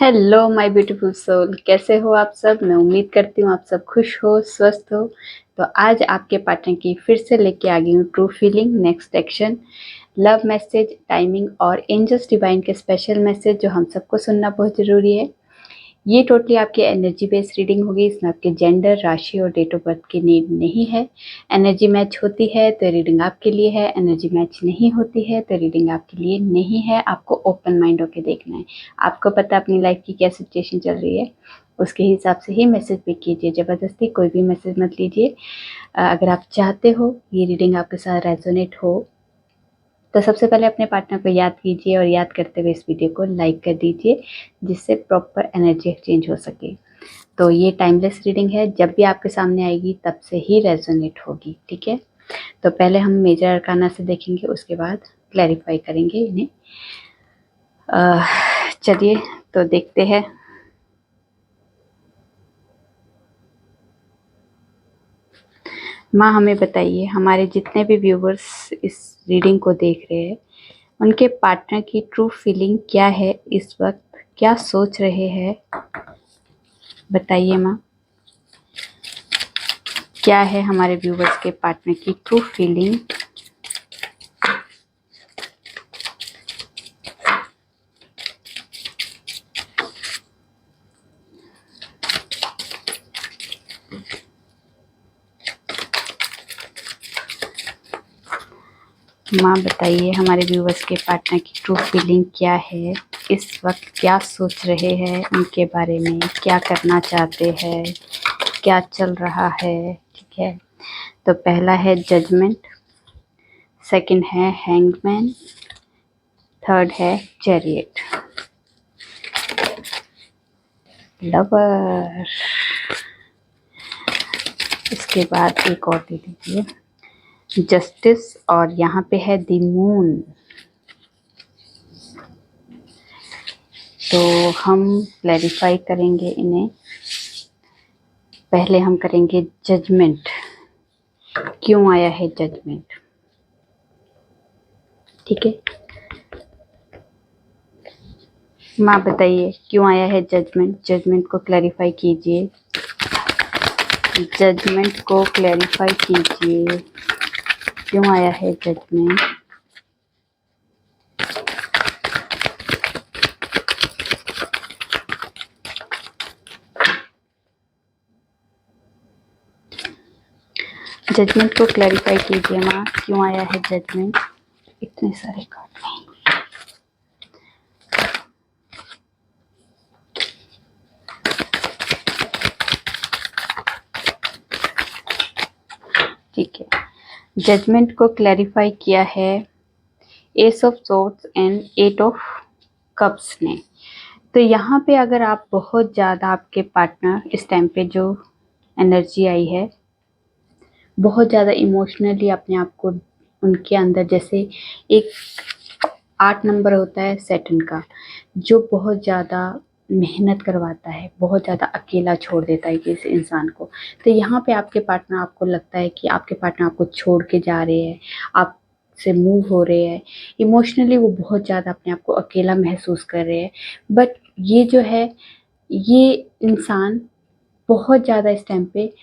Hello my beautiful soul, कैसे हो आप सब। मैं उम्मीद करती हूँ आप सब खुश हो, स्वस्थ हो। तो आज आपके पार्टनर की फिर से लेके आ गई हूँ true feeling next action, love message, timing और एंजल्स डिवाइन के स्पेशल मैसेज जो हम सबको सुनना बहुत ज़रूरी है। ये टोटली आपकी एनर्जी बेस्ड रीडिंग होगी। इसमें आपके जेंडर, राशि और डेट ऑफ बर्थ की नीड नहीं है। एनर्जी मैच होती है तो रीडिंग आपके लिए है, एनर्जी मैच नहीं होती है तो रीडिंग आपके लिए नहीं है। आपको ओपन माइंड होकर देखना है। आपको पता है अपनी लाइफ की क्या सिचुएशन चल रही है, उसके हिसाब से ही मैसेज पिक कीजिए। ज़बरदस्ती कोई भी मैसेज मत लीजिए। अगर आप चाहते हो ये रीडिंग आपके साथ रेजोनेट हो तो सबसे पहले अपने पार्टनर को याद कीजिए और याद करते हुए इस वीडियो को लाइक कर दीजिए, जिससे प्रॉपर एनर्जी एक्सचेंज हो सके। तो ये टाइमलेस रीडिंग है, जब भी आपके सामने आएगी तब से ही रेजोनेट होगी, ठीक है। तो पहले हम मेजर अरकाना से देखेंगे, उसके बाद क्लैरिफाई करेंगे इन्हें। चलिए तो देखते हैं। माँ हमें बताइए, हमारे जितने भी व्यूवर्स इस रीडिंग को देख रहे हैं उनके पार्टनर की ट्रू फीलिंग क्या है, इस वक्त क्या सोच रहे हैं, बताइए माँ। क्या है हमारे व्यूवर्स के पार्टनर की ट्रू फीलिंग। माँ बताइए हमारे व्यूवर्स के पार्टनर की ट्रू फीलिंग क्या है, इस वक्त क्या सोच रहे हैं उनके बारे में, क्या करना चाहते हैं, क्या चल रहा है, ठीक है। तो पहला है जजमेंट, सेकंड है हैंगमैन, थर्ड है चैरियट, लवर। इसके बाद एक और दे दीजिए, जस्टिस, और यहाँ पे है द मून। तो हम क्लैरिफाई करेंगे इन्हें। पहले हम करेंगे जजमेंट, क्यों आया है जजमेंट, ठीक है। माँ बताइए क्यों आया है जजमेंट, जजमेंट को क्लैरिफाई कीजिए, जजमेंट को क्लैरिफाई कीजिए, क्यों आया है जजमेंट। जजमेंट को क्लैरिफाई कीजिए माँ, क्यों आया है जजमेंट। इतने सारे कार्ड नहीं। ठीक है, जजमेंट को क्लैरिफाई किया है ace of swords and eight of cups ने। तो यहाँ पे अगर आप बहुत ज़्यादा, आपके पार्टनर इस टाइम पे जो एनर्जी आई है, बहुत ज़्यादा इमोशनली अपने आप को उनके अंदर, जैसे एक 8 नंबर होता है सैटर्न का, जो बहुत ज़्यादा मेहनत करवाता है, बहुत ज़्यादा अकेला छोड़ देता है किसी इंसान को। तो यहाँ पे आपके पार्टनर, आपको लगता है कि आपके पार्टनर आपको छोड़ के जा रहे हैं, आप से मूव हो रहे हैं, इमोशनली वो बहुत ज़्यादा अपने आप को अकेला महसूस कर रहे हैं। बट ये जो है, ये इंसान बहुत ज़्यादा इस टाइम पे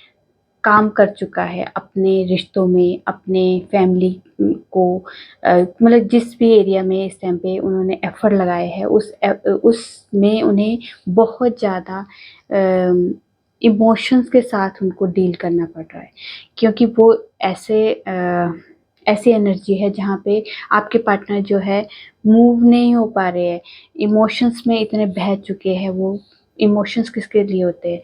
काम कर चुका है अपने रिश्तों में, अपने फैमिली को, मतलब जिस भी एरिया में इस टाइम पे उन्होंने एफर्ट लगाए हैं, उसमें उन्हें बहुत ज़्यादा इमोशंस के साथ उनको डील करना पड़ रहा है। क्योंकि वो ऐसी एनर्जी है जहाँ पे आपके पार्टनर जो है मूव नहीं हो पा रहे हैं, इमोशंस में इतने बह चुके हैं। वो इमोशंस किसके लिए होते हैं,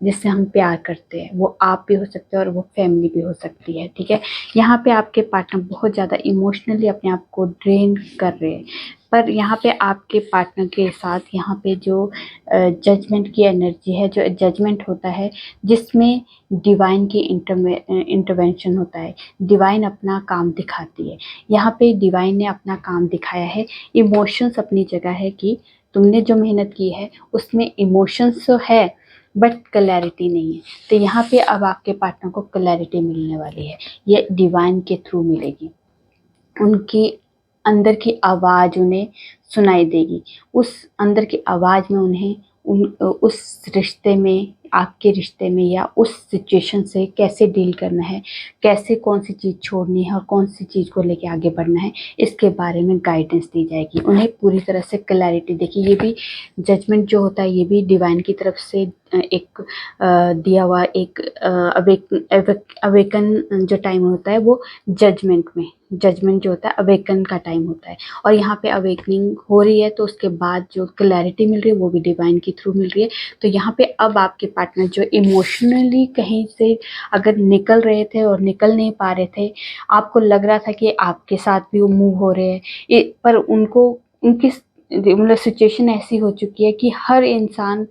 जिससे हम प्यार करते हैं, वो आप भी हो सकते हैं और वो फैमिली भी हो सकती है, ठीक है। यहाँ पे आपके पार्टनर बहुत ज़्यादा इमोशनली अपने आप को ड्रेन कर रहे हैं। पर यहाँ पे आपके पार्टनर के साथ यहाँ पे जो जजमेंट की एनर्जी है, जो जजमेंट होता है जिसमें डिवाइन की इंटरवेंशन होता है, डिवाइन अपना काम दिखाती है। यहाँ पे डिवाइन ने अपना काम दिखाया है। इमोशंस अपनी जगह है कि तुमने जो मेहनत की है उसमें इमोशंस तो है, बट क्लैरिटी नहीं है। तो यहाँ पे अब आपके पार्टनर को क्लैरिटी मिलने वाली है, ये डिवाइन के थ्रू मिलेगी। उनकी अंदर की आवाज़ उन्हें सुनाई देगी। उस अंदर की आवाज़ में उन्हें उस रिश्ते में, आपके रिश्ते में या उस सिचुएशन से कैसे डील करना है, कैसे कौन सी चीज़ छोड़नी है और कौन सी चीज़ को लेके आगे बढ़ना है, इसके बारे में गाइडेंस दी जाएगी। उन्हें पूरी तरह से क्लैरिटी, देखिए ये भी जजमेंट जो होता है ये भी डिवाइन की तरफ से एक दिया हुआ एक अवेकन जो टाइम होता है वो जजमेंट जो होता है अवेकन का टाइम होता है। और यहाँ पे अवेकनिंग हो रही है तो उसके बाद जो क्लैरिटी मिल रही है वो भी डिवाइन के थ्रू मिल रही है। तो यहाँ पे अब आपके पार्टनर जो इमोशनली कहीं से अगर निकल रहे थे और निकल नहीं पा रहे थे, आपको लग रहा था कि आपके साथ भी वो मूव हो रहे हैं, पर उनको उनकी मतलब सिचुएशन ऐसी हो चुकी है कि हर इंसान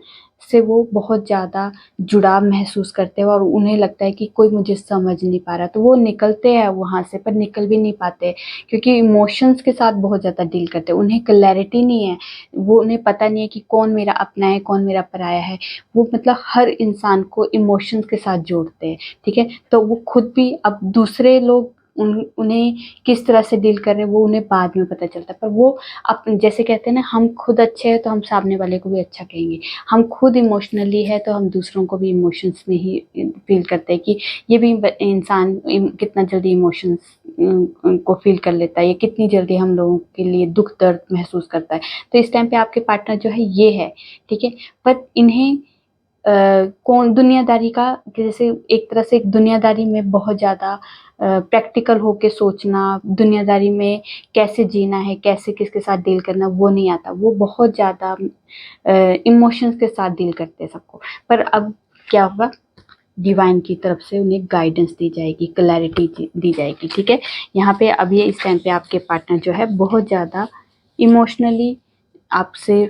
से वो बहुत ज़्यादा जुड़ाव महसूस करते हैं और उन्हें लगता है कि कोई मुझे समझ नहीं पा रहा, तो वो निकलते हैं वहाँ से, पर निकल भी नहीं पाते क्योंकि इमोशंस के साथ बहुत ज़्यादा डील करते हैं। उन्हें क्लैरिटी नहीं है, वो उन्हें पता नहीं है कि कौन मेरा अपना है, कौन मेरा पराया है। वो मतलब हर इंसान को इमोशंस के साथ जोड़ते हैं, ठीक है। तो वो खुद भी, अब दूसरे लोग उन्हें किस तरह से डील कर रहे हैं वो उन्हें बाद में पता चलता है, पर वो जैसे कहते हैं ना, हम खुद अच्छे हैं तो हम सामने वाले को भी अच्छा कहेंगे, हम खुद इमोशनली है तो हम दूसरों को भी इमोशंस में ही फील करते हैं कि ये भी इंसान कितना जल्दी इमोशंस को फील कर लेता है, ये कितनी जल्दी हम लोगों के लिए दुख दर्द महसूस करता है। तो इस टाइम पे आपके पार्टनर जो है ये है, ठीक है। पर इन्हें कौन दुनियादारी का, जैसे एक तरह से दुनियादारी में बहुत ज़्यादा प्रैक्टिकल होके सोचना, दुनियादारी में कैसे जीना है, कैसे किसके साथ डील करना, वो नहीं आता। वो बहुत ज़्यादा इमोशंस के साथ डील करते हैं सबको। पर अब क्या होगा, डिवाइन की तरफ से उन्हें गाइडेंस दी जाएगी, क्लैरिटी दी जाएगी, ठीक है। यहाँ पे अब ये इस टाइम पे आपके पार्टनर जो है बहुत ज़्यादा इमोशनली आपसे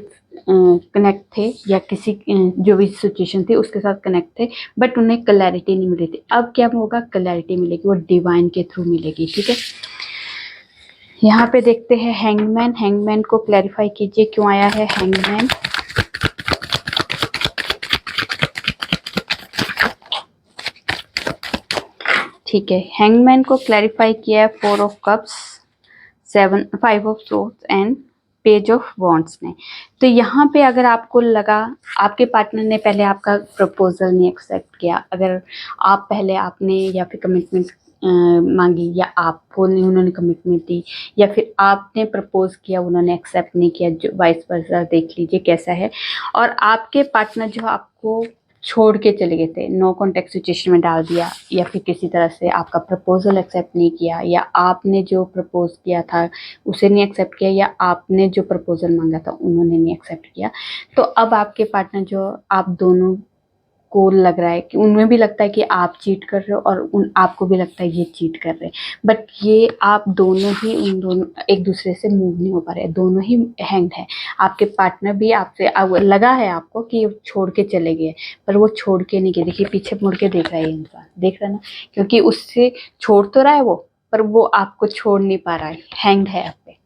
कनेक्ट थे या किसी जो भी सिचुएशन थी उसके साथ कनेक्ट थे, बट उन्हें क्लैरिटी नहीं मिल रही थी। अब क्या होगा, क्लैरिटी मिलेगी, वो डिवाइन के थ्रू मिलेगी, ठीक है। यहाँ पे देखते हैं हैंगमैन को क्लैरिफाई कीजिए क्यों आया है हैंगमैन। ठीक है, हैंगमैन को क्लैरिफाई किया है 4 of cups, 5 of swords and page of wands ने। तो यहाँ पे अगर आपको लगा आपके पार्टनर ने पहले आपका प्रपोजल नहीं एक्सेप्ट किया, अगर आप पहले आपने या फिर कमिटमेंट मांगी या आपको नहीं उन्होंने कमिटमेंट दी, या फिर आपने प्रपोज किया उन्होंने एक्सेप्ट नहीं किया, जो वाइस वर्सा देख लीजिए कैसा है। और आपके पार्टनर जो आपको छोड़ के चले गए थे, नो कॉन्टेक्ट सिचुएशन में डाल दिया, या फिर किसी तरह से आपका प्रपोजल एक्सेप्ट नहीं किया, या आपने जो प्रपोज किया था उसे नहीं एक्सेप्ट किया, या आपने जो प्रपोजल मांगा था उन्होंने नहीं एक्सेप्ट किया। तो अब आपके पार्टनर जो, आप दोनों को लग रहा है कि उनमें भी लगता है कि आप चीट कर रहे हो और आपको भी लगता है ये चीट कर रहे हैं, बट ये आप दोनों ही उन दोनों एक दूसरे से मूव नहीं हो पा रहे, दोनों ही हैंग्ड है। आपके पार्टनर भी आपसे लगा है आपको कि छोड़ के चले गए, पर वो छोड़ के नहीं गए। देखिए पीछे मुड़ के देख रहा है ये इंसान, देख रहा है ना, क्योंकि उससे छोड़ तो रहा है वो, पर वो आपको छोड़ नहीं पा रहा है, हैंग्ड है आप पे,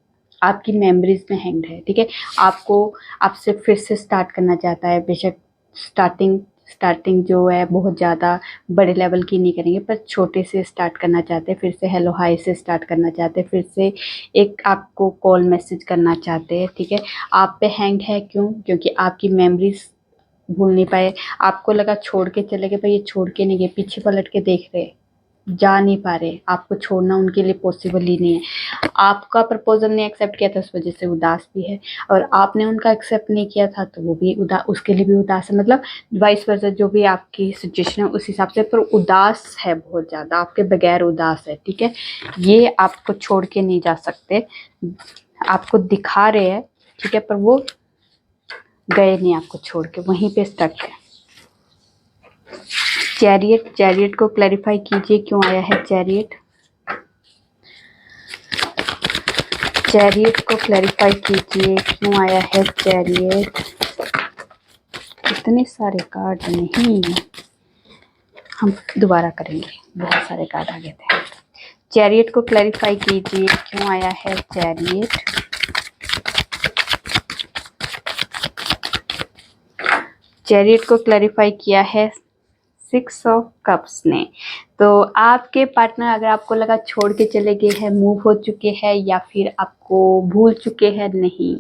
आपकी मेमोरीज में हैंग्ड है, ठीक है। आपको आपसे फिर से स्टार्ट करना चाहता है, बेशक स्टार्टिंग जो है बहुत ज़्यादा बड़े लेवल की नहीं करेंगे, पर छोटे से स्टार्ट करना चाहते हैं, फिर से हेलो हाय से स्टार्ट करना चाहते हैं, फिर से एक आपको कॉल मैसेज करना चाहते हैं, ठीक है। आप पे हैंग है, क्यों? क्योंकि आपकी मेमोरीज भूल नहीं पाए, आपको लगा छोड़ के चले गए, पर ये छोड़ के नहीं गए, पीछे पलट के देख रहे, जा नहीं पा रहे, आपको छोड़ना उनके लिए पॉसिबल ही नहीं है। आपका प्रपोजल नहीं एक्सेप्ट किया था, उस वजह से उदास भी है, और आपने उनका एक्सेप्ट नहीं किया था तो वो भी उसके लिए भी उदास है। मतलब वाइस वर्सा जो भी आपकी सिचुएशन है उस हिसाब से, पर उदास है, बहुत ज़्यादा आपके बगैर उदास है, ठीक है। ये आपको छोड़ के नहीं जा सकते, आपको दिखा रहे हैं, ठीक है, पर वो गए नहीं आपको छोड़ के, वहीं पे स्टक है। चैरियट को क्लैरिफाई कीजिए क्यों आया है चैरियट को क्लैरिफाई कीजिए क्यों आया है चैरियट। इतने सारे कार्ड नहीं, हम दोबारा करेंगे, बहुत सारे कार्ड आ गए थे। चैरियट को क्लैरिफाई कीजिए क्यों आया है चैरियट। चैरियट को क्लैरिफाई किया है 6 ऑफ कप्स ने। तो आपके पार्टनर अगर आपको लगा छोड़ के चले गए हैं, मूव हो चुके हैं या फिर आपको भूल चुके हैं, नहीं,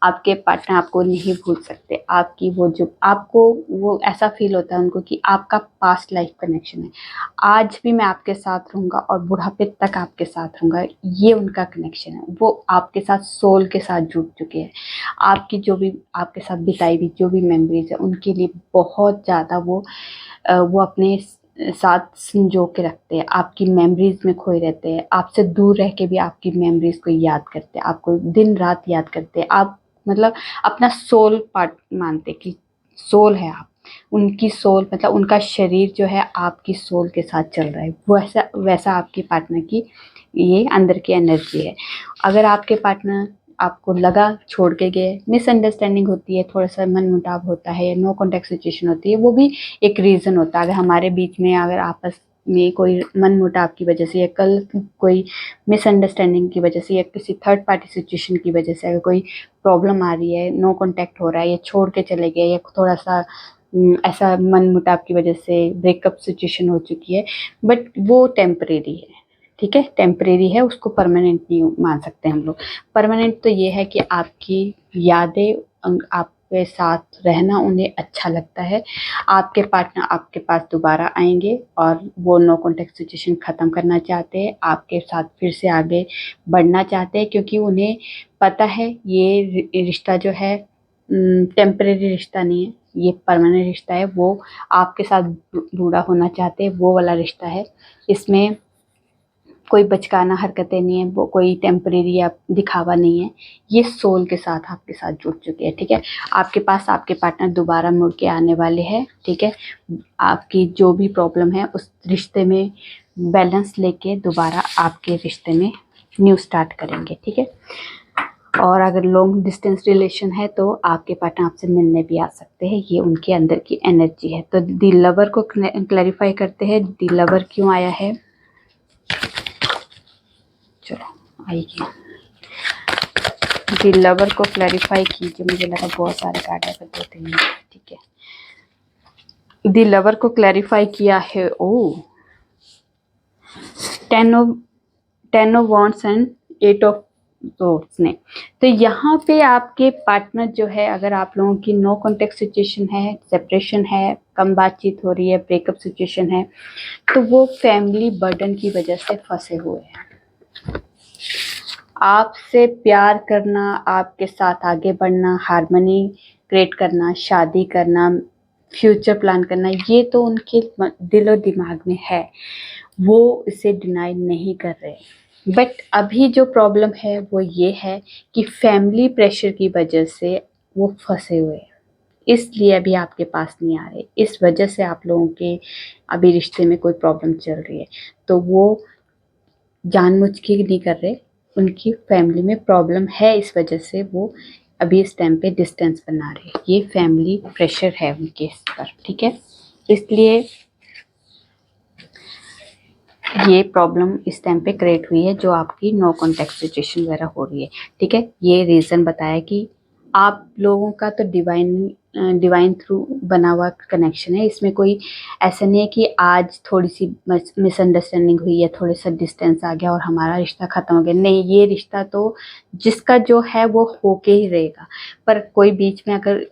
आपके पार्टनर आपको नहीं भूल सकते। आपकी वो जो आपको वो ऐसा फील होता है उनको कि आपका पास्ट लाइफ कनेक्शन है, आज भी मैं आपके साथ रहूँगा और बुढ़ापे तक आपके साथ रहूँगा, ये उनका कनेक्शन है। वो आपके साथ सोल के साथ जुड़ चुके हैं। आपकी जो भी आपके साथ बिताई हुई जो भी मेमोरीज है उनके लिए बहुत ज़्यादा वो अपने साथ संजो के रखते हैं, आपकी मेमोरीज में खोए रहते हैं, आपसे दूर रह के भी आपकी मेमोरीज को याद करते हैं, आपको दिन रात याद करते हैं। आप मतलब अपना सोल पार्ट मानते कि सोल है आप, उनकी सोल मतलब उनका शरीर जो है आपकी सोल के साथ चल रहा है, वैसा वैसा आपके पार्टनर की ये अंदर की एनर्जी है। अगर आपके पार्टनर आपको लगा छोड़ के गए, मिसअंडरस्टैंडिंग होती है, थोड़ा सा मनमुटाव होता है, नो कॉन्टैक्ट सिचुएशन होती है, वो भी एक रीज़न होता है। अगर हमारे बीच में अगर आपस में कोई मनमुटाव की वजह से या कल कोई मिसअंडरस्टैंडिंग की वजह से या किसी थर्ड पार्टी सिचुएशन की वजह से अगर कोई प्रॉब्लम आ रही है, नो कॉन्टैक्ट हो रहा है या छोड़ के चले गए या थोड़ा सा ऐसा मनमुटाव की वजह से ब्रेकअप सिचुएशन हो चुकी है, बट वो टेम्परेरी है, ठीक है, टेम्परेरी है, उसको परमानेंट नहीं मान सकते हम लोग। परमानेंट तो ये है कि आपकी यादें आपके साथ रहना उन्हें अच्छा लगता है, आपके पार्टनर आपके पास दोबारा आएंगे और वो नो कॉन्टैक्ट सिचुएशन ख़त्म करना चाहते हैं, आपके साथ फिर से आगे बढ़ना चाहते हैं, क्योंकि उन्हें पता है ये रिश्ता जो है टेम्परेरी रिश्ता नहीं है, ये परमानेंट रिश्ता है। वो आपके साथ बूढ़ा होना चाहते हैं, वो वाला रिश्ता है। इसमें कोई बचकाना हरकतें नहीं है, वो कोई टेम्परेरी या दिखावा नहीं है, ये सोल के साथ आपके साथ जुड़ चुके हैं, ठीक है। आपके पास आपके पार्टनर दोबारा मुड़ के आने वाले हैं, ठीक है। आपकी जो भी प्रॉब्लम है उस रिश्ते में बैलेंस लेके दोबारा आपके रिश्ते में न्यू स्टार्ट करेंगे, ठीक है। और अगर लॉन्ग डिस्टेंस रिलेशन है तो आपके पार्टनर आपसे मिलने भी आ सकते हैं, ये उनके अंदर की एनर्जी है। तो दी लवर को क्लैरिफाई करते हैं, दी लवर क्यों आया है। चलो आइए, दी लवर को क्लैरिफाई कीजिए। मुझे लगा बहुत सारे कार्ड है पर 2-3 मिनट, ठीक है। दी लवर को क्लैरिफाई किया है, ओ 10 of wands and 8 of swords ने। तो यहाँ पे आपके पार्टनर जो है, अगर आप लोगों की नो कॉन्टेक्ट सिचुएशन है, सेपरेशन है, कम बातचीत हो रही है, ब्रेकअप सिचुएशन है, तो वो फैमिली बर्डन की वजह से फंसे हुए हैं। आपसे प्यार करना, आपके साथ आगे बढ़ना, हार्मनी क्रिएट करना, शादी करना, फ्यूचर प्लान करना, ये तो उनके दिल और दिमाग में है, वो इसे डिनाई नहीं कर रहे। बट अभी जो प्रॉब्लम है वो ये है कि फैमिली प्रेशर की वजह से वो फंसे हुए हैं, इसलिए अभी आपके पास नहीं आ रहे। इस वजह से आप लोगों के अभी रिश्ते में कोई प्रॉब्लम चल रही है, तो वो जानबूझ के नहीं कर रहे, उनकी फैमिली में प्रॉब्लम है, इस वजह से वो अभी इस टाइम पे डिस्टेंस बना रहे हैं। ये फैमिली प्रेशर है उनके इस पर, ठीक है। इसलिए ये प्रॉब्लम इस टाइम पे क्रिएट हुई है, जो आपकी नो कॉन्टैक्ट सिचुएशन वगैरह हो रही है, ठीक है। ये रीज़न बताया कि आप लोगों का तो डिवाइन थ्रू बना हुआ कनेक्शन है, इसमें कोई ऐसा नहीं है कि आज थोड़ी सी मिसअंडरस्टैंडिंग हुई है, थोड़ा सा डिस्टेंस आ गया और हमारा रिश्ता ख़त्म हो गया, नहीं, ये रिश्ता तो जिसका जो है वो होके ही रहेगा। पर कोई बीच में अगर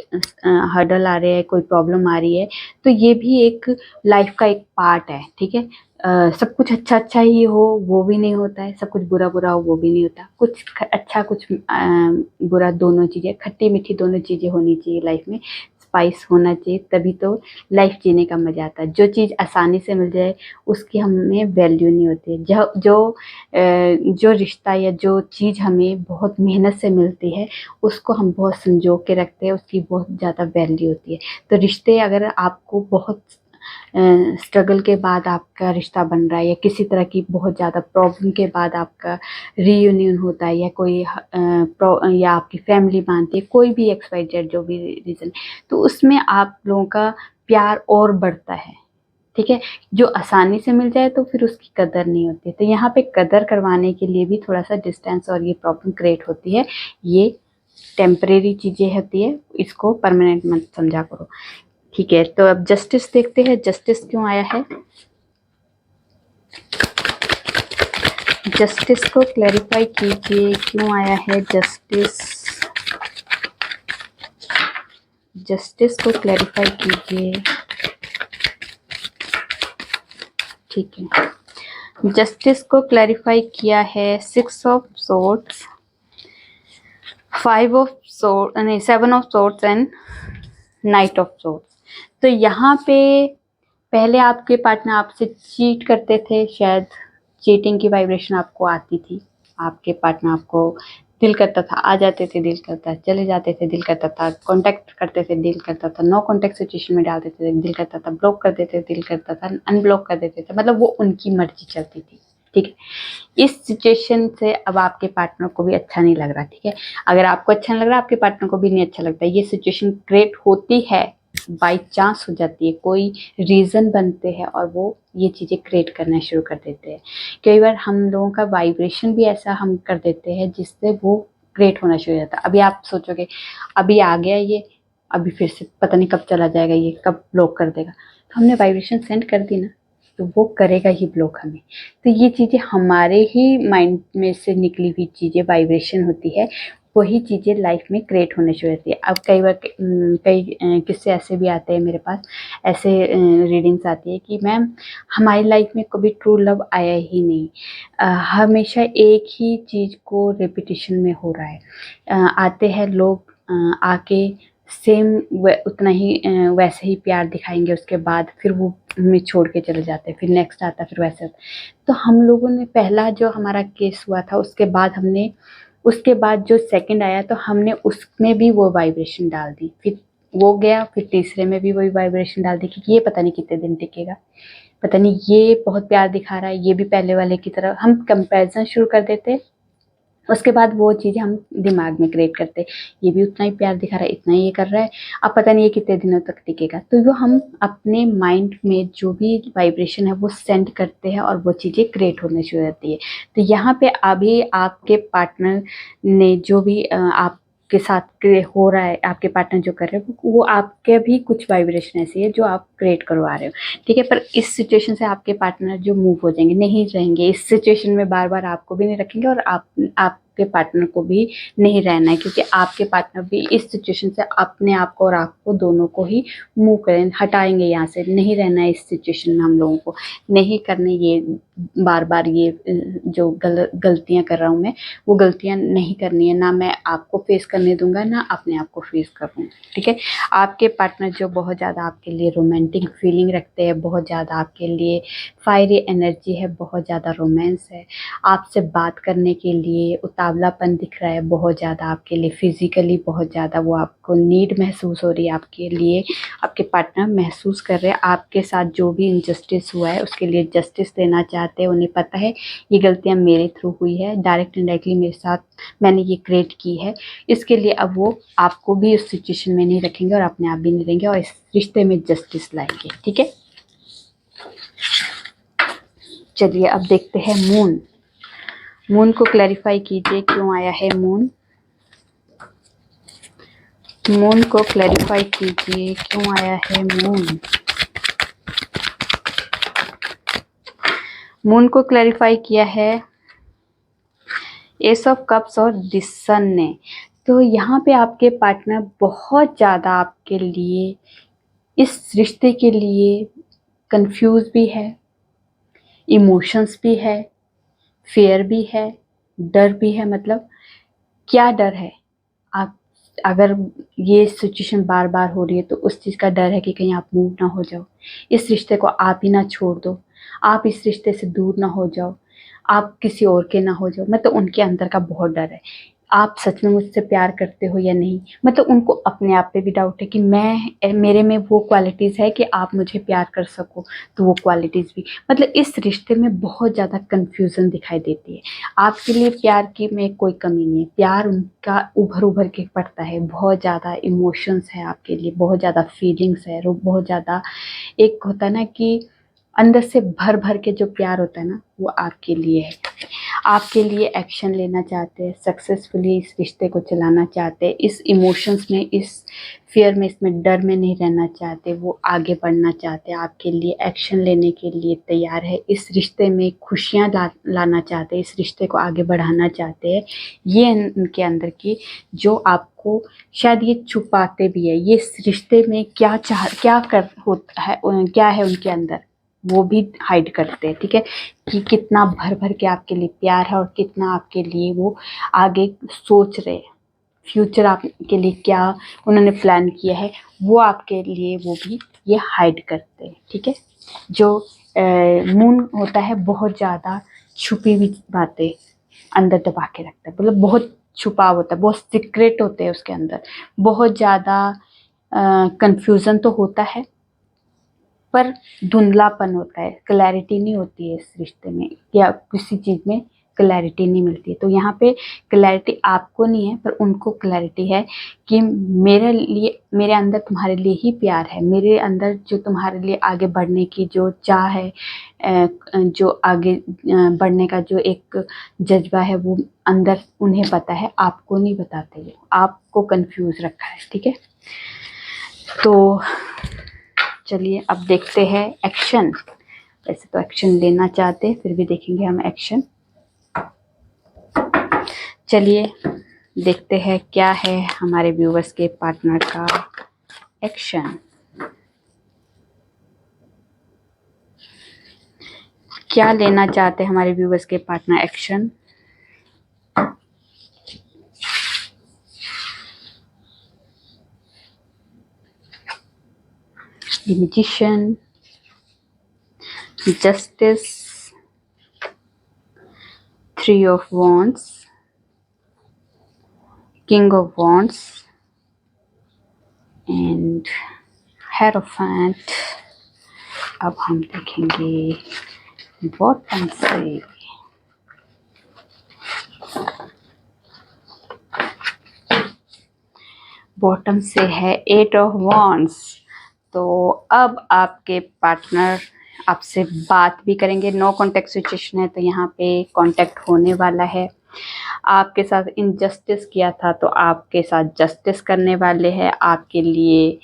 हर्डल आ रहे हैं, कोई प्रॉब्लम आ रही है, तो ये भी एक लाइफ का एक पार्ट है, ठीक है। सब कुछ अच्छा अच्छा ही हो वो भी नहीं होता है, सब कुछ बुरा बुरा हो वो भी नहीं होता, कुछ अच्छा कुछ बुरा, दोनों चीज़ें, खट्टी मीठी दोनों चीज़ें होनी चाहिए लाइफ में, स्पाइस होना चाहिए, तभी तो लाइफ जीने का मज़ा आता है। जो चीज़ आसानी से मिल जाए उसकी हमें वैल्यू नहीं होती है। जो रिश्ता या जो चीज़ हमें बहुत मेहनत से मिलती है उसको हम बहुत संजो के रखते हैं, उसकी बहुत ज़्यादा वैल्यू होती है। तो रिश्ते अगर आपको बहुत स्ट्रगल के बाद आपका रिश्ता बन रहा है या किसी तरह की बहुत ज़्यादा प्रॉब्लम के बाद आपका रीयूनियन होता है या कोई या आपकी फैमिली मानती है, कोई भी XYZ जो भी रीज़न, तो उसमें आप लोगों का प्यार और बढ़ता है, ठीक है। जो आसानी से मिल जाए तो फिर उसकी कदर नहीं होती, तो यहाँ पे कदर करवाने के लिए भी थोड़ा सा डिस्टेंस और ये प्रॉब्लम क्रिएट होती है। ये टेम्परेरी चीज़ें होती है, इसको परमानेंट मत समझा करो। ठीक है, तो अब जस्टिस देखते हैं, जस्टिस क्यों आया है। जस्टिस को क्लैरिफाई कीजिए, क्यों आया है जस्टिस। जस्टिस को क्लैरिफाई कीजिए। ठीक है, जस्टिस को क्लैरिफाई किया है 6 ऑफ सोर्ड्स, 5 ऑफ सोर्ड, नहीं 7 of swords and night of swords. तो यहाँ पे पहले आपके पार्टनर आपसे चीट करते थे, शायद चीटिंग की वाइब्रेशन आपको आती थी। आपके पार्टनर आपको दिल करता था, आ जाते थे, दिल करता, चले जाते थे, दिल करता था, कांटेक्ट करते थे, दिल करता था, नो कांटेक्ट सिचुएशन में डाल देते थे, दिल करता था, ब्लॉक कर देते थे, दिल करता था, अनब्लॉक कर देते थे, मतलब वो उनकी मर्जी चलती थी। ठीक है, इस सिचुएशन से अब आपके पार्टनर को भी अच्छा नहीं लग रहा। ठीक है, अगर आपको अच्छा नहीं लग रहा, आपके पार्टनर को भी नहीं अच्छा लगता। ये सिचुएशन क्रिएट होती है, बाई चांस हो जाती है, कोई रीज़न बनते हैं और वो ये चीज़ें क्रिएट करना शुरू कर देते हैं। कई बार हम लोगों का वाइब्रेशन भी ऐसा हम कर देते हैं जिससे वो क्रिएट होना शुरू हो जाता है। अभी आप सोचोगे अभी आ गया ये, अभी फिर से पता नहीं कब चला जाएगा, ये कब ब्लॉक कर देगा। तो हमने वाइब्रेशन सेंड कर दी ना, तो वो करेगा ही ब्लॉक हमें। तो ये चीज़ें हमारे ही माइंड में से निकली हुई चीज़ें वाइब्रेशन होती है, वही चीज़ें लाइफ में क्रिएट होने शुरू होती है। अब कई बार कई किस्से ऐसे भी आते हैं मेरे पास, ऐसे रीडिंग्स आती है कि मैम हमारी लाइफ में कभी ट्रू लव आया ही नहीं, हमेशा एक ही चीज़ को रिपीटिशन में हो रहा है। आते हैं लोग, आके सेम उतना ही वैसे ही प्यार दिखाएंगे, उसके बाद फिर वो हमें छोड़ के चले जाते हैं, फिर नेक्स्ट आता है, फिर वैसे। तो हम लोगों ने पहला जो हमारा केस हुआ था, उसके बाद जो सेकंड आया तो हमने उसमें भी वो वाइब्रेशन डाल दी, फिर वो गया, फिर तीसरे में भी वही वाइब्रेशन डाल दी कि ये पता नहीं कितने दिन टिकेगा, पता नहीं ये बहुत प्यार दिखा रहा है, ये भी पहले वाले की तरह। हम कंपैरिजन शुरू कर देते, उसके बाद वो चीज़ें हम दिमाग में क्रिएट करते, ये भी उतना ही प्यार दिखा रहा है, इतना ही ये कर रहा है, अब पता नहीं ये कितने दिनों तक टिकेगा। तो वो हम अपने माइंड में जो भी वाइब्रेशन है वो सेंड करते हैं और वो चीज़ें क्रिएट होने शुरू होती है। तो यहाँ पे अभी आपके पार्टनर ने जो भी आपके साथ हो रहा है, आपके पार्टनर जो कर रहे हैं वो आपके भी कुछ वाइब्रेशन ऐसी है जो आप क्रिएट करवा रहे हो। ठीक है, पर इस सिचुएशन से आपके पार्टनर जो मूव हो जाएंगे, नहीं रहेंगे इस सिचुएशन में, बार बार आपको भी नहीं रखेंगे और आपके पार्टनर को भी नहीं रहना है, क्योंकि आपके पार्टनर भी इस सिचुएशन से अपने आप को और आपको दोनों को ही मूव करें, हटाएंगे यहाँ से। नहीं रहना है इस सिचुएशन में, हम लोगों को नहीं करने ये बार बार ये जो गलतियाँ कर रहा हूँ मैं, वो गलतियाँ नहीं करनी है, ना मैं आपको फेस करने दूंगा, ना अपने आप को फेस करूँगा। ठीक है, आपके पार्टनर जो बहुत ज़्यादा आपके लिए रोमांटिक फीलिंग रखते हैं, बहुत ज़्यादा आपके लिए फायरी एनर्जी है, बहुत ज़्यादा रोमांस है, आपसे बात करने के लिए उतावलापन दिख रहा है, बहुत ज़्यादा आपके लिए फिजिकली बहुत ज़्यादा वो आपको नीड महसूस हो रही है, आपके लिए आपके पार्टनर महसूस कर रहे हैं, आपके साथ जो भी इनजस्टिस हुआ है उसके लिए जस्टिस देना चाहते हैं। उन्हें पता है ये गलतियाँ मेरे थ्रू हुई है, डायरेक्ट इनडायरेक्टली मेरे साथ मैंने ये क्रिएट की है, इसके लिए अब वो आपको भी उस सिचुएशन में नहीं रखेंगे और अपने आप भी नहीं रहेंगे और इस रिश्ते में जस्टिस लाएंगे। ठीक है, चलिए अब देखते हैं मून। मून को क्लैरिफाई कीजिए, क्यों आया है मून। मून को क्लैरिफाई कीजिए, क्यों आया है मून। मून को क्लैरिफाई किया है एस ऑफ कप्स और द सन ने। तो यहाँ पे आपके पार्टनर बहुत ज़्यादा आपके लिए, इस रिश्ते के लिए कंफ्यूज भी है, इमोशंस भी है, फेयर भी है, डर भी है। मतलब क्या डर है, आप अगर ये सिचुएशन बार बार हो रही है तो उस चीज़ का डर है कि कहीं आप मूव ना हो जाओ, इस रिश्ते को आप ही ना छोड़ दो, आप इस रिश्ते से दूर ना हो जाओ, आप किसी और के ना हो जाओ। मतलब उनके अंदर का बहुत डर है, आप सच में मुझसे प्यार करते हो या नहीं। मतलब उनको अपने आप पे भी डाउट है कि मेरे में वो क्वालिटीज़ है कि आप मुझे प्यार कर सको, तो वो क्वालिटीज़ भी, मतलब इस रिश्ते में बहुत ज़्यादा कन्फ्यूज़न दिखाई देती है। आपके लिए प्यार की में कोई कमी नहीं है, प्यार उनका उभर उभर के पड़ता है, बहुत ज़्यादा इमोशंस है आपके लिए, बहुत ज़्यादा फीलिंग्स है, बहुत ज़्यादा एक होता है ना कि अंदर से भर भर के जो प्यार होता है ना, वो आपके लिए है। आपके लिए एक्शन लेना चाहते हैं, सक्सेसफुली इस रिश्ते को चलाना चाहते हैं, इस इमोशंस में, इस फियर में, इसमें डर में नहीं रहना चाहते, वो आगे बढ़ना चाहते हैं, आपके लिए एक्शन लेने के लिए तैयार है, इस रिश्ते में खुशियाँ लाना चाहते हैं, इस रिश्ते को आगे बढ़ाना चाहते हैं। ये उनके अंदर की जो आपको शायद ये छुपाते भी है, ये इस रिश्ते में क्या होता है, क्या है उनके अंदर, वो भी हाइड करते हैं। ठीक है, कि कितना भर भर के आपके लिए प्यार है और कितना आपके लिए वो आगे सोच रहे हैं, फ्यूचर आपके लिए क्या उन्होंने प्लान किया है, वो आपके लिए वो भी ये हाइड करते हैं। ठीक है, जो मून होता है बहुत ज़्यादा छुपी हुई बातें अंदर दबा के रखता है, मतलब बहुत छुपाव होता है, बहुत सीक्रेट होते हैं उसके अंदर, बहुत ज़्यादा कंफ्यूजन तो होता है पर धुंधलापन होता है, क्लैरिटी नहीं होती है इस रिश्ते में, या किसी चीज़ में क्लैरिटी नहीं मिलती है। तो यहाँ पे क्लैरिटी आपको नहीं है पर उनको क्लैरिटी है कि मेरे अंदर तुम्हारे लिए ही प्यार है, मेरे अंदर जो तुम्हारे लिए आगे बढ़ने की जो चाह है, जो आगे बढ़ने का जो एक जज्बा है, वो अंदर उन्हें पता है, आपको नहीं बताते, वो आपको कंफ्यूज रखा है। ठीक है, तो चलिए अब देखते हैं एक्शन। वैसे तो एक्शन लेना चाहते हैं, फिर भी देखेंगे हम एक्शन। चलिए देखते हैं क्या है हमारे व्यूवर्स के पार्टनर का एक्शन। क्या लेना चाहते हैं हमारे व्यूवर्स के partner action. The Magician, Justice, Three of Wands, King of Wands and Hierophant। अब हम देखेंगे बॉटम से। बॉटम से है एट ऑफ वॉन्ड्स। तो अब आपके पार्टनर आपसे बात भी करेंगे, नो कॉन्टेक्ट सिचुएशन है तो यहाँ पे कांटेक्ट होने वाला है। आपके साथ इनजस्टिस किया था तो आपके साथ जस्टिस करने वाले हैं, आपके लिए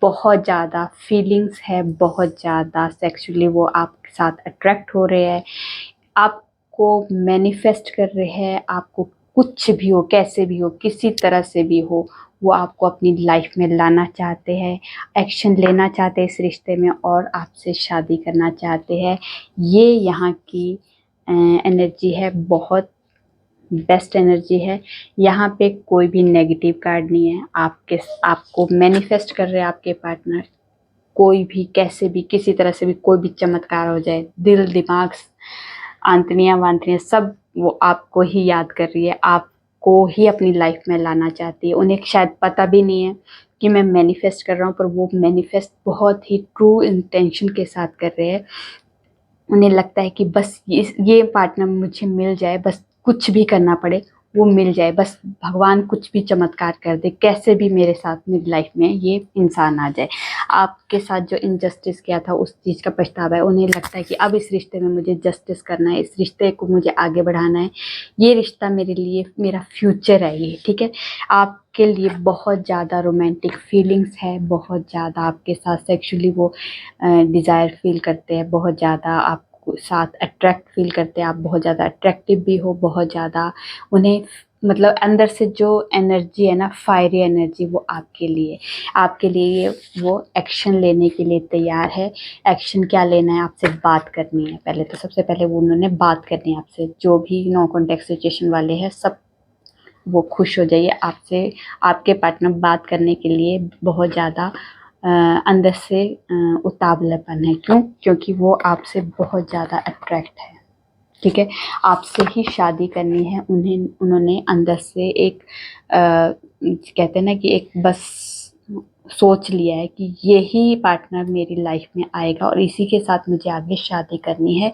बहुत ज़्यादा फीलिंग्स है, बहुत ज़्यादा सेक्सुअली वो आपके साथ अट्रैक्ट हो रहे हैं, आपको मैनिफेस्ट कर रहे हैं, आपको कुछ भी हो, कैसे भी हो, किसी तरह से भी हो, वो आपको अपनी लाइफ में लाना चाहते हैं, एक्शन लेना चाहते हैं इस रिश्ते में और आपसे शादी करना चाहते हैं। ये यहाँ की एनर्जी है, बहुत बेस्ट एनर्जी है। यहाँ पे कोई भी नेगेटिव कार्ड नहीं है। आपको मैनिफेस्ट कर रहे हैं आपके पार्टनर, कोई भी कैसे भी किसी तरह से भी कोई भी चमत्कार हो जाए, दिल दिमाग आंतड़ियाँ वांतड़ियाँ सब वो आपको ही याद कर रही है, आपको ही अपनी लाइफ में लाना चाहती है। उन्हें शायद पता भी नहीं है कि मैं मैनिफेस्ट कर रहा हूँ, पर वो मैनिफेस्ट बहुत ही ट्रू इंटेंशन के साथ कर रहे हैं। उन्हें लगता है कि बस ये पार्टनर मुझे मिल जाए, बस कुछ भी करना पड़े वो मिल जाए, बस भगवान कुछ भी चमत्कार कर दे, कैसे भी मेरे साथ मेरी लाइफ में ये इंसान आ जाए। आपके साथ जो इनजस्टिस किया था उस चीज़ का पछतावा है। उन्हें लगता है कि अब इस रिश्ते में मुझे जस्टिस करना है, इस रिश्ते को मुझे आगे बढ़ाना है, ये रिश्ता मेरे लिए मेरा फ्यूचर है ये। ठीक है, आपके लिए बहुत ज़्यादा रोमांटिक फीलिंग्स है, बहुत ज़्यादा आपके साथ सेक्सुअली वो डिज़ायर फील करते हैं, बहुत ज़्यादा आप साथ अट्रैक्ट फील करते हैं, आप बहुत ज़्यादा अट्रैक्टिव भी हो, बहुत ज़्यादा उन्हें मतलब अंदर से जो एनर्जी है ना, फायरी एनर्जी, वो आपके लिए वो एक्शन लेने के लिए तैयार है। एक्शन क्या लेना है, आपसे बात करनी है। पहले तो सबसे पहले वो उन्होंने बात करनी है आपसे, जो भी नो कॉन्टेक्ट सिचुएशन वाले हैं सब वो खुश हो जाइए आपसे। आपके पार्टनर बात करने के लिए बहुत ज़्यादा अंदर से उतावलापन है। क्योंकि वो आपसे बहुत ज़्यादा अट्रैक्ट है। ठीक है, आपसे ही शादी करनी है उन्होंने अंदर से एक कहते हैं ना कि एक बस सोच लिया है कि यही पार्टनर मेरी लाइफ में आएगा और इसी के साथ मुझे आगे शादी करनी है।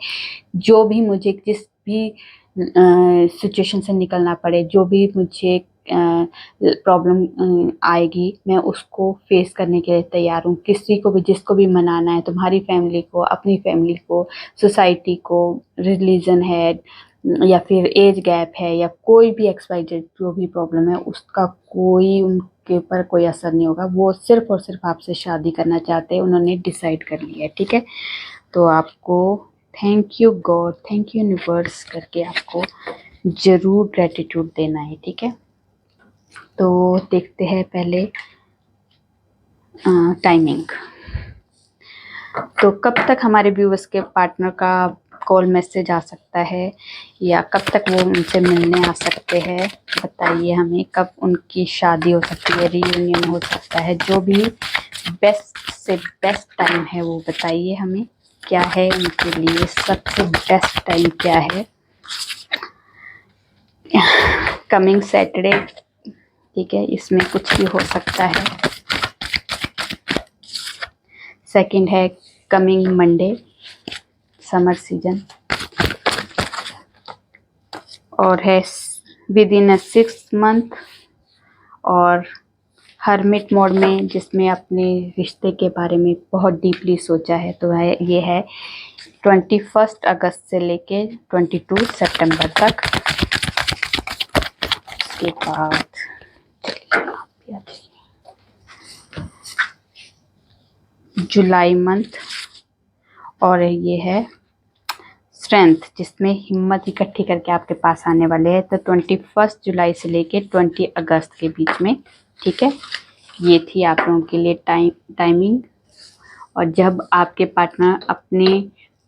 जो भी मुझे जिस भी सिचुएशन से निकलना पड़े, जो भी मुझे प्रॉब्लम आएगी, मैं उसको फेस करने के लिए तैयार हूँ। किसी को भी, जिसको भी मनाना है, तुम्हारी फैमिली को, अपनी फैमिली को, सोसाइटी को, रिलीजन है या फिर एज गैप है या कोई भी XYZ जो भी प्रॉब्लम है, उसका कोई उनके ऊपर कोई असर नहीं होगा। वो सिर्फ और सिर्फ आपसे शादी करना चाहते हैं, उन्होंने डिसाइड कर लिया है, ठीक है। तो आपको thank you God, thank you universe करके आपको ज़रूर ग्रेटिट्यूड देना है, ठीक है। तो देखते हैं पहले टाइमिंग। तो कब तक हमारे व्यूअर्स के पार्टनर का कॉल मैसेज आ सकता है या कब तक वो उनसे मिलने आ सकते हैं, बताइए हमें। कब उनकी शादी हो सकती है, रीयूनियन हो सकता है, जो भी बेस्ट से बेस्ट टाइम है वो बताइए हमें। क्या है उनके लिए सबसे बेस्ट टाइम क्या है? कमिंग सैटरडे, ठीक है, इसमें कुछ भी हो सकता है। सेकंड है कमिंग मंडे, समर सीजन, और है विद इन 6 मंथ, और हर्मिट मोड में, जिसमें अपने रिश्ते के बारे में बहुत डीपली सोचा है। तो है ये है 21 अगस्त से लेके 22 सितंबर तक। उसके बाद जुलाई मंथ, और ये है स्ट्रेंथ, जिसमें हिम्मत इकट्ठी करके आपके पास आने वाले हैं। तो 21 जुलाई से लेके 20 अगस्त के बीच में, ठीक है। ये थी आप लोगों के लिए टाइमिंग। और जब आपके पार्टनर अपने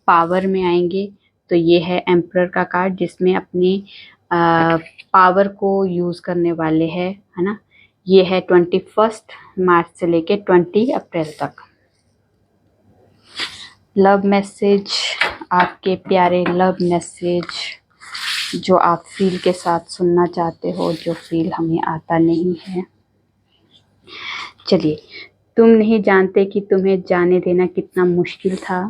पावर में आएंगे तो ये है एम्परर का कार्ड, जिसमें अपनी पावर को यूज़ करने वाले हैं, है ना। ये है 21 मार्च से लेके 20 अप्रैल तक। लव मैसेज, आपके प्यारे लव मैसेज जो आप फील के साथ सुनना चाहते हो, जो फील हमें आता नहीं है। चलिए, तुम नहीं जानते कि तुम्हें जाने देना कितना मुश्किल था।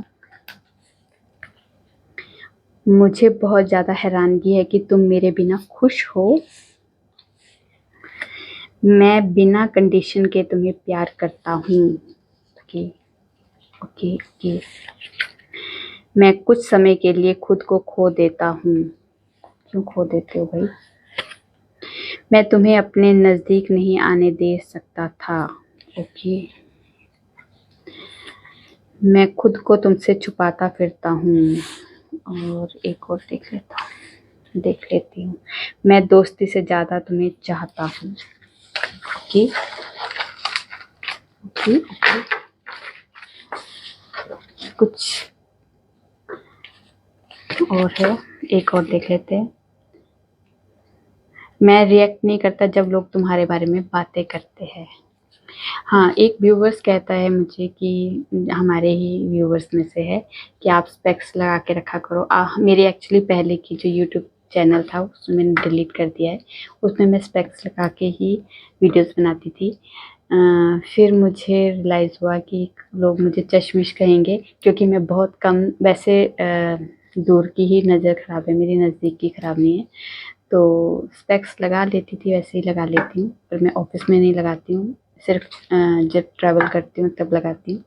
मुझे बहुत ज़्यादा हैरानगी है कि तुम मेरे बिना खुश हो। मैं बिना कंडीशन के तुम्हें प्यार करता हूँ। Okay okay okay. मैं कुछ समय के लिए खुद को खो देता हूँ। क्यों खो देते हो भाई? मैं तुम्हें अपने नज़दीक नहीं आने दे सकता था। ओके। मैं खुद को तुमसे छुपाता फिरता हूँ। और एक और देख लेती हूँ। मैं दोस्ती से ज़्यादा तुम्हें चाहता हूँ। Okay okay okay. कुछ और है, एक और देख लेते हैं। मैं रिएक्ट नहीं करता जब लोग तुम्हारे बारे में बातें करते हैं। हाँ, एक व्यूवर्स कहता है मुझे कि हमारे ही व्यूवर्स में से है कि आप स्पेक्स लगा के रखा करो। मेरी एक्चुअली पहले की जो यूट्यूब चैनल था उसमें मैंने डिलीट कर दिया है। उसमें मैं स्पेक्स लगा के ही वीडियोस बनाती थी। फिर मुझे रियलाइज़ हुआ कि लोग मुझे चश्मिश कहेंगे, क्योंकि मैं बहुत कम, वैसे दूर की ही नज़र ख़राब है मेरी, नज़दीक की ख़राब नहीं है। तो स्पेक्स लगा लेती थी, वैसे ही लगा लेती हूँ, पर मैं ऑफिस में नहीं लगाती हूँ, सिर्फ जब ट्रैवल करती हूँ तब लगाती हूँ।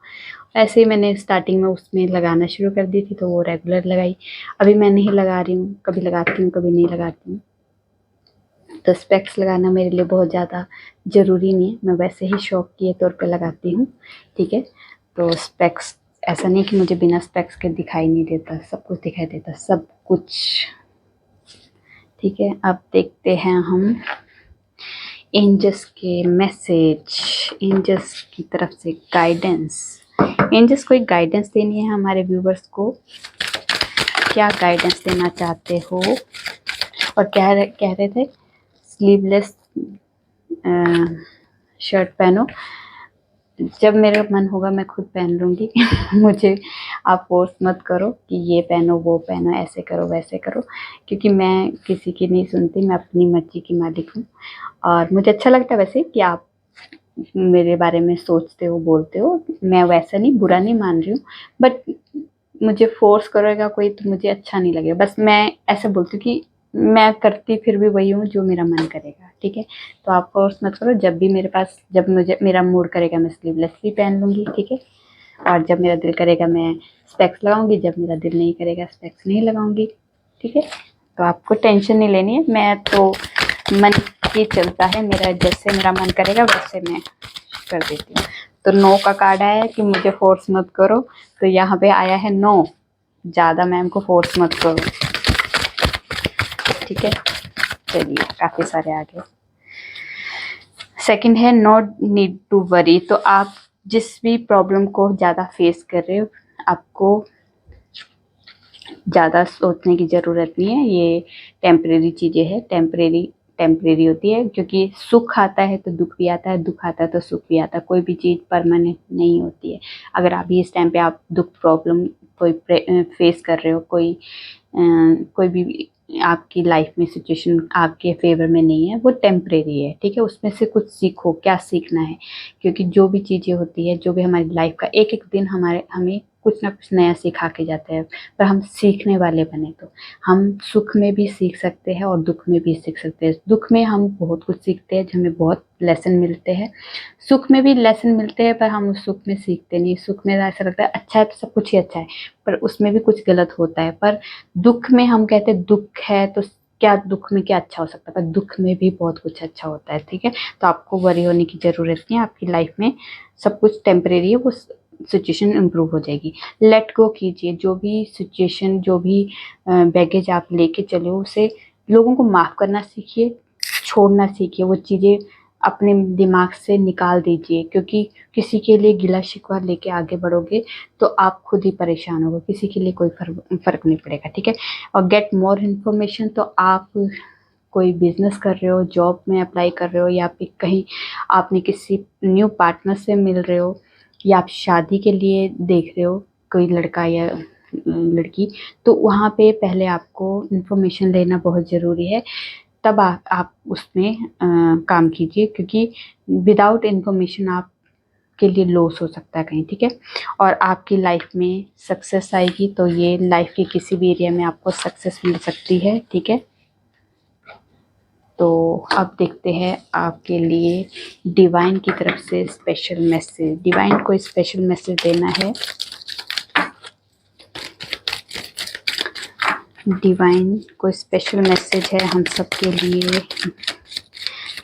ऐसे ही मैंने स्टार्टिंग में उसमें लगाना शुरू कर दी थी, तो वो रेगुलर लगाई। अभी मैं नहीं लगा रही हूँ, कभी लगाती हूँ कभी नहीं लगाती हूँ। तो स्पेक्स लगाना मेरे लिए बहुत ज़्यादा ज़रूरी नहीं है, मैं वैसे ही शौक के तौर पे लगाती हूँ, ठीक है। तो स्पेक्स, ऐसा नहीं कि मुझे बिना स्पेक्स के दिखाई नहीं देता, सब कुछ दिखाई देता, सब कुछ, ठीक है। अब देखते हैं हम एंजल्स के मैसेज, एंजल्स की तरफ से गाइडेंस। एंजल्स को एक गाइडेंस देनी है हमारे व्यूवर्स को। क्या गाइडेंस देना चाहते हो? और कह रहे थे स्लीवलेस शर्ट पहनो। जब मेरा मन होगा मैं खुद पहन लूँगी। मुझे आप फोर्स मत करो कि ये पहनो वो पहनो, ऐसे करो वैसे करो, क्योंकि मैं किसी की नहीं सुनती, मैं अपनी मर्जी की मालिक हूँ। और मुझे अच्छा लगता है वैसे कि आप मेरे बारे में सोचते हो, बोलते हो। मैं वैसा नहीं, बुरा नहीं मान रही हूँ, बट मुझे फोर्स करेगा कोई तो मुझे अच्छा नहीं लगेगा। बस मैं ऐसे बोलती हूँ कि मैं करती फिर भी वही हूँ जो मेरा मन करेगा, ठीक है। तो आप फोर्स मत करो, जब मुझे मेरा मूड करेगा मैं स्लीवलेस भी पहन लूँगी, ठीक है। और जब मेरा दिल करेगा मैं स्पेक्स लगाऊंगी, जब मेरा दिल नहीं करेगा स्पेक्स नहीं लगाऊंगी, ठीक है। तो आपको टेंशन नहीं लेनी है, मैं तो मन की चलता है मेरा, जैसे मेरा मन करेगा वैसे मैं कर देती हूँ। तो नो का कार्ड आया है कि मुझे फोर्स मत करो, तो यहाँ पे आया है नो, ज़्यादा मैम को फोर्स मत करो, ठीक है। चलिए काफ़ी सारे आ गए। सेकंड है नो नीड टू वरी। तो आप जिस भी प्रॉब्लम को ज़्यादा फेस कर रहे हो, आपको ज़्यादा सोचने की ज़रूरत नहीं है, ये टेम्परेरी चीज़ें हैं, टेम्परेरी होती है, क्योंकि सुख आता है तो दुख भी आता है, दुख आता है तो सुख भी आता है, कोई भी चीज़ परमानेंट नहीं होती है। अगर अभी इस टाइम पे आप दुख प्रॉब्लम कोई फेस कर रहे हो, कोई भी आपकी लाइफ में सिचुएशन आपके फेवर में नहीं है, वो टेम्परेरी है, ठीक है। उसमें से कुछ सीखो, क्या सीखना है, क्योंकि जो भी चीज़ें होती है, जो भी हमारी लाइफ का एक एक दिन हमें कुछ ना कुछ नया सिखा के जाता है, पर हम सीखने वाले बने तो हम सुख में भी सीख सकते हैं और दुख में भी सीख सकते हैं। दुख में हम बहुत कुछ सीखते हैं, हमें बहुत लेसन मिलते हैं, सुख में भी लेसन मिलते हैं, पर हम उस सुख में सीखते नहीं। सुख में ऐसा लगता है अच्छा है तो सब कुछ ही अच्छा है, पर उसमें भी कुछ गलत होता है। पर दुख में हम कहते हैं दुख है तो क्या, दुख में क्या अच्छा हो सकता है, पर दुख में भी बहुत कुछ अच्छा होता है, ठीक है। तो आपको वरी होने की ज़रूरत नहीं है, आपकी लाइफ में सब कुछ टेम्परेरी है, वो सिचुएशन इम्प्रूव हो जाएगी। लेट गो कीजिए, जो भी सिचुएशन, जो भी बैगेज आप लेके चले हो, उसे लोगों को माफ़ करना सीखिए, छोड़ना सीखिए, वो चीज़ें अपने दिमाग से निकाल दीजिए, क्योंकि किसी के लिए गिला शिकवा लेके आगे बढ़ोगे तो आप खुद ही परेशान होगे, किसी के लिए कोई फ़र्क नहीं पड़ेगा, ठीक है। और गेट मोर इन्फॉर्मेशन। तो आप कोई बिजनेस कर रहे हो, जॉब में अप्लाई कर रहे हो, या फिर कहीं आपने किसी न्यू पार्टनर से मिल रहे हो, या आप शादी के लिए देख रहे हो कोई लड़का या लड़की, तो वहाँ पे पहले आपको इन्फॉर्मेशन लेना बहुत ज़रूरी है, तब आप उसमें काम कीजिए, क्योंकि विदाउट इन्फॉर्मेशन आप के लिए लॉस हो सकता है कहीं, ठीक है। और आपकी लाइफ में सक्सेस आएगी, तो ये लाइफ के किसी भी एरिया में आपको सक्सेस मिल सकती है, ठीक है। तो अब देखते हैं आपके लिए डिवाइन की तरफ से स्पेशल मैसेज। डिवाइन को स्पेशल मैसेज देना है। डिवाइन को स्पेशल मैसेज है हम सब के लिए।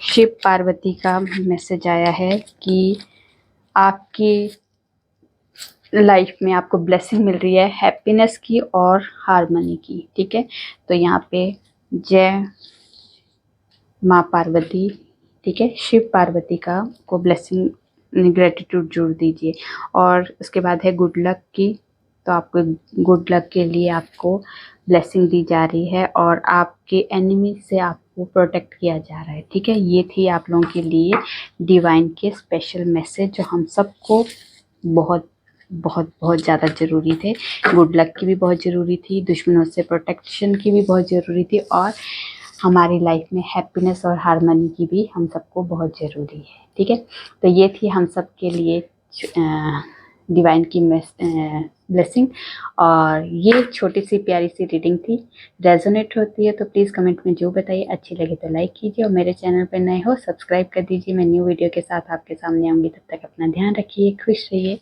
शिव पार्वती का मैसेज आया है कि आपकी लाइफ में आपको ब्लेसिंग मिल रही है, हैप्पीनेस की और हार्मनी की, ठीक है। तो यहाँ पे जय माँ पार्वती, ठीक है, शिव पार्वती का को ब्लेसिंग ग्रेटिट्यूड जोड़ दीजिए। और उसके बाद है गुड लक की। तो आपको गुड लक के लिए आपको ब्लेसिंग दी जा रही है और आपके एनिमी से आपको प्रोटेक्ट किया जा रहा है, ठीक है। ये थी आप लोगों के लिए डिवाइन के स्पेशल मैसेज, जो हम सबको बहुत बहुत बहुत ज़्यादा ज़रूरी थे। गुड लक की भी बहुत ज़रूरी थी, दुश्मनों से प्रोटेक्शन की भी बहुत ज़रूरी थी, और हमारी लाइफ में हैप्पीनेस और हार्मनी की भी हम सबको बहुत ज़रूरी है, ठीक है। तो ये थी हम सब के लिए डिवाइन की ब्लेसिंग, और ये छोटी सी प्यारी सी रीडिंग थी। रेजोनेट होती है तो प्लीज़ कमेंट में जो बताइए, अच्छी लगे तो लाइक कीजिए, और मेरे चैनल पर नए हो सब्सक्राइब कर दीजिए। मैं न्यू वीडियो के साथ आपके सामने आऊँगी, तब तक अपना ध्यान रखिए, खुश रहिए।